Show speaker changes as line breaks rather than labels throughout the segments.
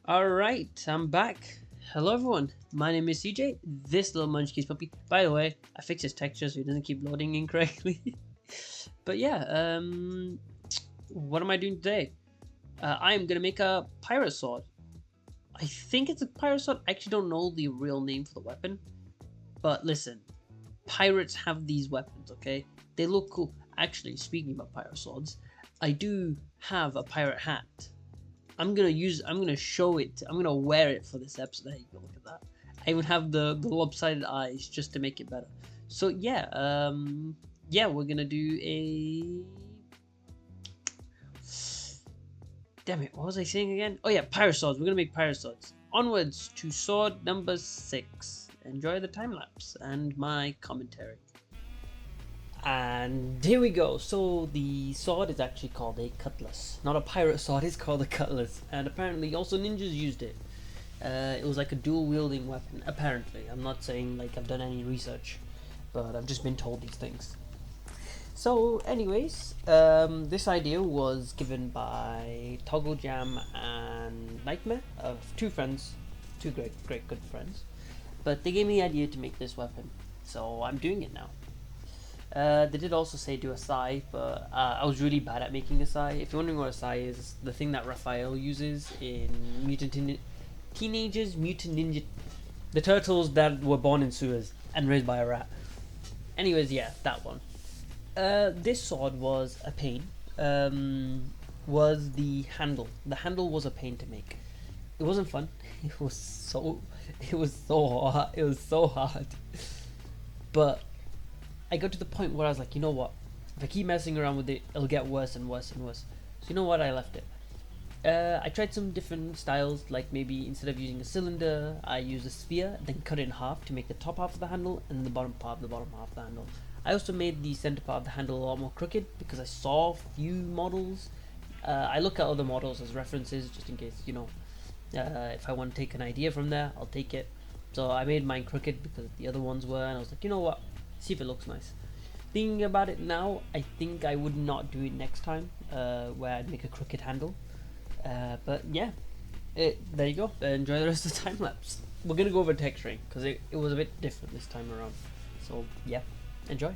Alright, I'm back. Hello everyone, my name is CJ, this little munchkin's puppy. By the way, I fixed his texture so he doesn't keep loading incorrectly. But yeah, what am I doing today? I am gonna make a pirate sword. I think it's a pirate sword, I actually don't know the real name for the weapon. But listen, pirates have these weapons, okay? They look cool. Actually, speaking about pirate swords, I do have a pirate hat. I'm gonna show it, I'm gonna wear it for this episode. There you go, look at that. I even have the lopsided eyes just to make it better. So yeah, we're gonna do a... Damn it, what was I saying again? Oh yeah, pirate swords, we're gonna make pirate swords. Onwards to sword number 6. Enjoy the time lapse and my commentary. And here we go. So the sword is actually called a Cutlass. Not a pirate sword, it's called a Cutlass. And apparently also ninjas used it. It was like a dual wielding weapon, apparently. I'm not saying like I've done any research, but I've just been told these things. So anyways, this idea was given by Toggle Jam and Nightmare, two friends, two great good friends. But they gave me the idea to make this weapon, so I'm doing it now. They did also say do a sai, but I was really bad at making a sai. If you're wondering what a sai is, the thing that Raphael uses in Teenagers Mutant Ninja, the turtles that were born in sewers and raised by a rat. Anyways, yeah, that one. This sword was a pain. Was the handle. The handle was a pain to make. It wasn't fun. It was so hard. It was so hard. But I got to the point where I was like, you know what? If I keep messing around with it, it'll get worse and worse and worse. So you know what? I left it. I tried some different styles, like maybe instead of using a cylinder, I used a sphere, then cut it in half to make the top half of the handle and the bottom half of the handle. I also made the center part of the handle a lot more crooked because I saw a few models. I look at other models as references just in case, if I want to take an idea from there, I'll take it. So I made mine crooked because the other ones were, and I was like, you know what? See if it looks nice. Thinking about it now, I think I would not do it next time, where I'd make a crooked handle. But yeah, there you go. Enjoy the rest of the time lapse. We're gonna go over texturing because it was a bit different this time around. So yeah, enjoy.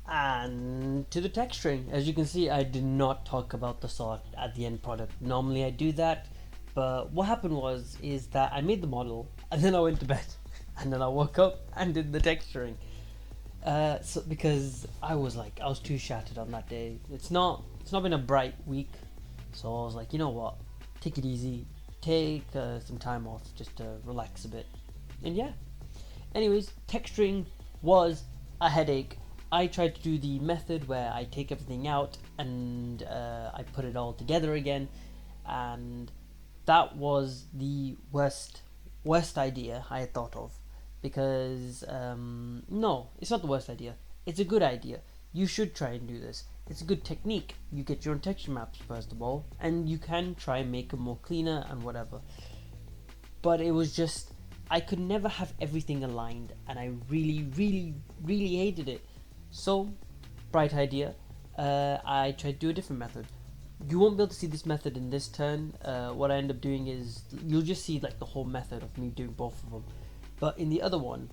And to the texturing, as you can see, I did not talk about the sword at the end product. Normally I do that, but what happened is that I made the model and then I went to bed and then I woke up and did the texturing. So because I was too shattered on that day. It's not been a bright week, so I was like, you know what, take it easy, take some time off just to relax a bit, and yeah. Anyways, texturing was a headache. I tried to do the method where I take everything out and I put it all together again, and that was the worst idea I had thought of, because no, it's not the worst idea. It's a good idea. You should try and do this. It's a good technique. You get your own texture maps first of all, and you can try and make them more cleaner and whatever. But it was just, I could never have everything aligned, and I really hated it. So, bright idea. I tried to do a different method. You won't be able to see this method in this turn. What I end up doing is, you'll just see like the whole method of me doing both of them. But in the other one,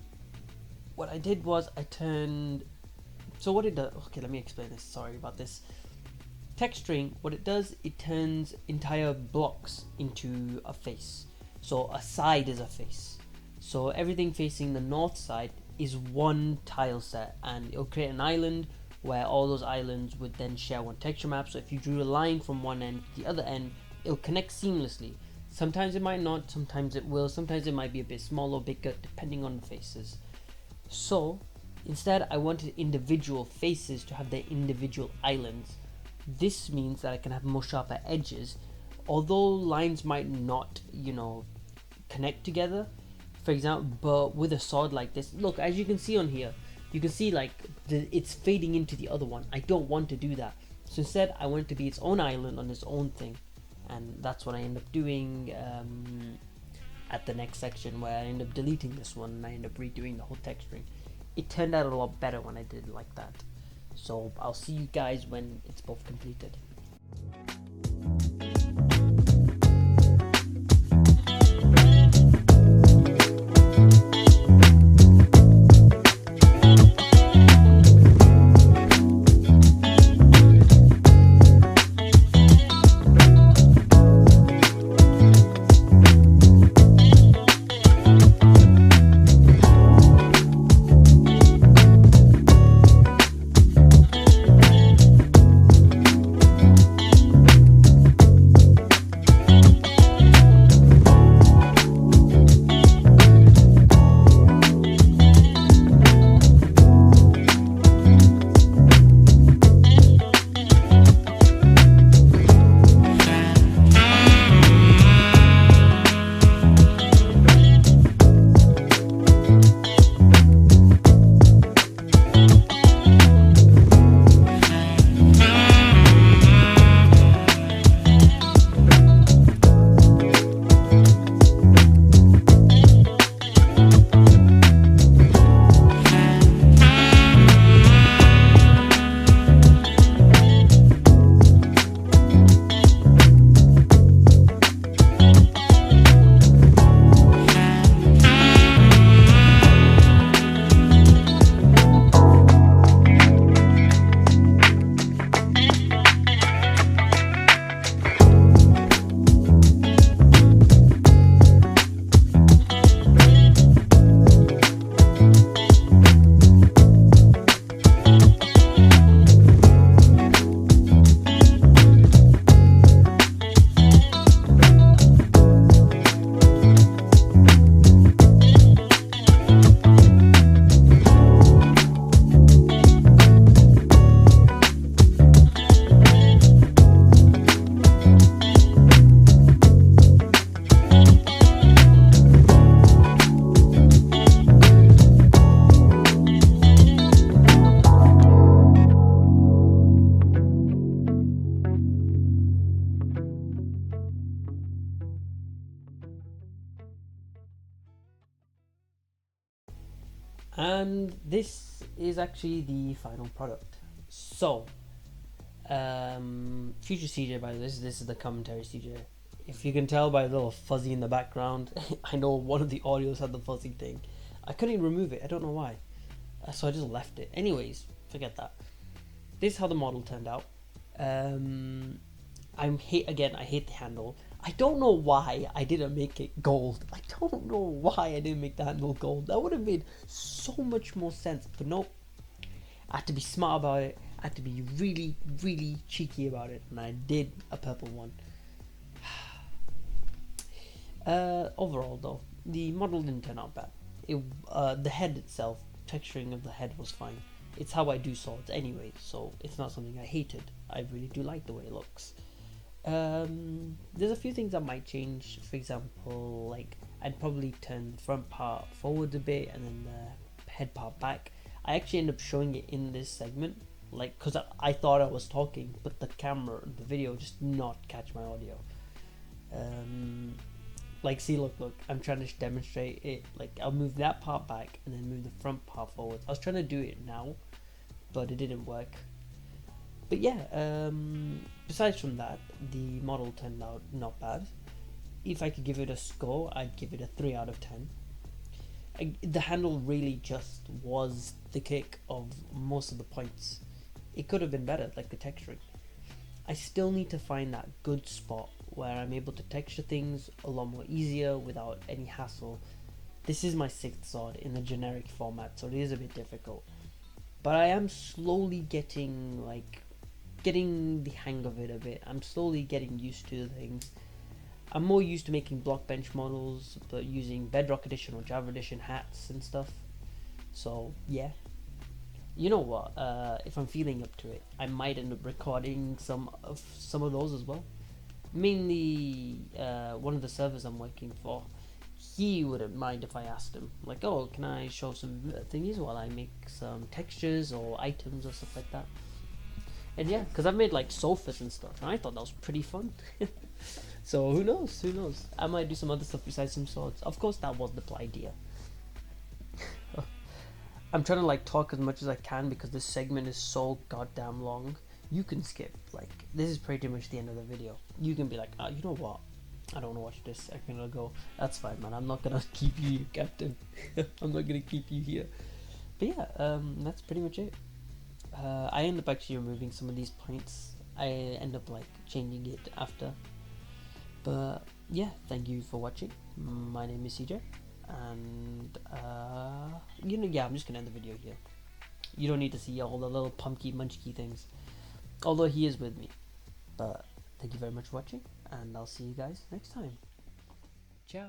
what I did was I turned... So what it does... Okay, let me explain this. Sorry about this. Texturing, what it does, it turns entire blocks into a face. So a side is a face. So everything facing the north side is one tile set, and it'll create an island where all those islands would then share one texture map. So if you drew a line from one end to the other end, it'll connect seamlessly. Sometimes it might not, sometimes it will, sometimes it might be a bit smaller or bigger depending on the faces. So instead I wanted individual faces to have their individual islands. This means that I can have more sharper edges, although lines might not, connect together, for example. But with a sword like this, look, as you can see on here, you can see like it's fading into the other one. I don't want to do that. So instead I want it to be its own island on its own thing. And that's what I end up doing at the next section, where I end up deleting this one and I end up redoing the whole texturing. It turned out a lot better when I did it like that. So I'll see you guys when it's both completed. And this is actually the final product. So future CJ, by this is the commentary CJ. If you can tell by the little fuzzy in the background, I know one of the audios had the fuzzy thing. I couldn't even remove it, I don't know why, so I just left it. Anyways, forget that. This is how the model turned out. I hate the handle. I don't know why I didn't make it gold. I don't know why I didn't make the handle gold. That would have made so much more sense. But no, I had to be smart about it. I had to be really, really cheeky about it. And I did a purple one. Overall though, the model didn't turn out bad. The head itself, texturing of the head was fine. It's how I do swords anyway, so it's not something I hated. I really do like the way it looks. There's a few things I might change. For example, like I'd probably turn the front part forward a bit and then the head part back. I actually end up showing it in this segment, like, because I thought I was talking, but the camera, the video just did not catch my audio. Like, see, look, I'm trying to demonstrate it. Like, I'll move that part back and then move the front part forward. I was trying to do it now, but it didn't work. But yeah, besides from that, the model turned out not bad. If I could give it a score, I'd give it a 3 out of 10. The handle really just was the kick of most of the points. It could have been better, like the texturing. I still need to find that good spot where I'm able to texture things a lot more easier without any hassle. This is my 6th sword in the generic format, so it is a bit difficult. But I am slowly getting the hang of it a bit. I'm slowly getting used to things. I'm more used to making blockbench models, but using Bedrock Edition or Java Edition hats and stuff. So yeah, you know what? If I'm feeling up to it, I might end up recording some of those as well. Mainly, one of the servers I'm working for, he wouldn't mind if I asked him, like, oh, can I show some thingies while I make some textures or items or stuff like that. And yeah, because I've made like sofas and stuff, and I thought that was pretty fun. So who knows? Who knows? I might do some other stuff besides some swords. Of course, that was the idea. I'm trying to like talk as much as I can because this segment is so goddamn long. You can skip. Like, this is pretty much the end of the video. You can be like, oh, you know what? I don't want to watch this. I'm gonna go. That's fine, man. I'm not gonna keep you captive. I'm not gonna keep you here. But yeah, that's pretty much it. I end up actually removing some of these points. I end up like changing it after. But yeah, thank you for watching. My name is CJ, and you know, yeah, I'm just gonna end the video here. You don't need to see all the little pumpkin munchky things, although he is with me. But thank you very much for watching, and I'll see you guys next time. Ciao.